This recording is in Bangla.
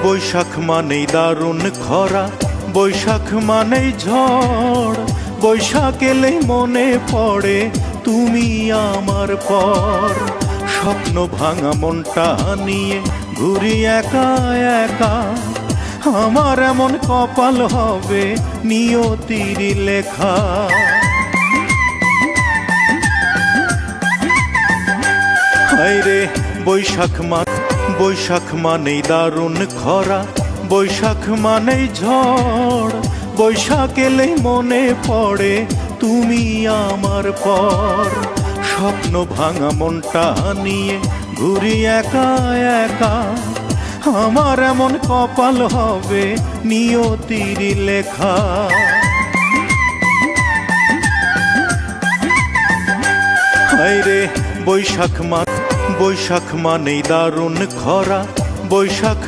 বৈশাখ মানেই দারুণ খরা, বৈশাখ মানেই ঝড়। বৈশাখ এলেই মনে পড়ে তুমি আমার পর। স্বপ্ন ভাঙা মনটা নিয়ে ঘুরি একা একা, আমার এমন কপাল হবে নিয়তির লেখা। হায়রে বৈশাখ মানেই দারুণ খরা, বৈশাখ মানেই ঝড়। বৈশাখ এলেই মনে পড়ে তুমি আমার পর। স্বপ্ন ভাঙা মনটা নিয়ে ঘুরি একা একা, আমার এমন কপাল হবে নিয়তির লেখা। হায়রে বৈশাখ মানেই দারুণ খরা, বৈশাখ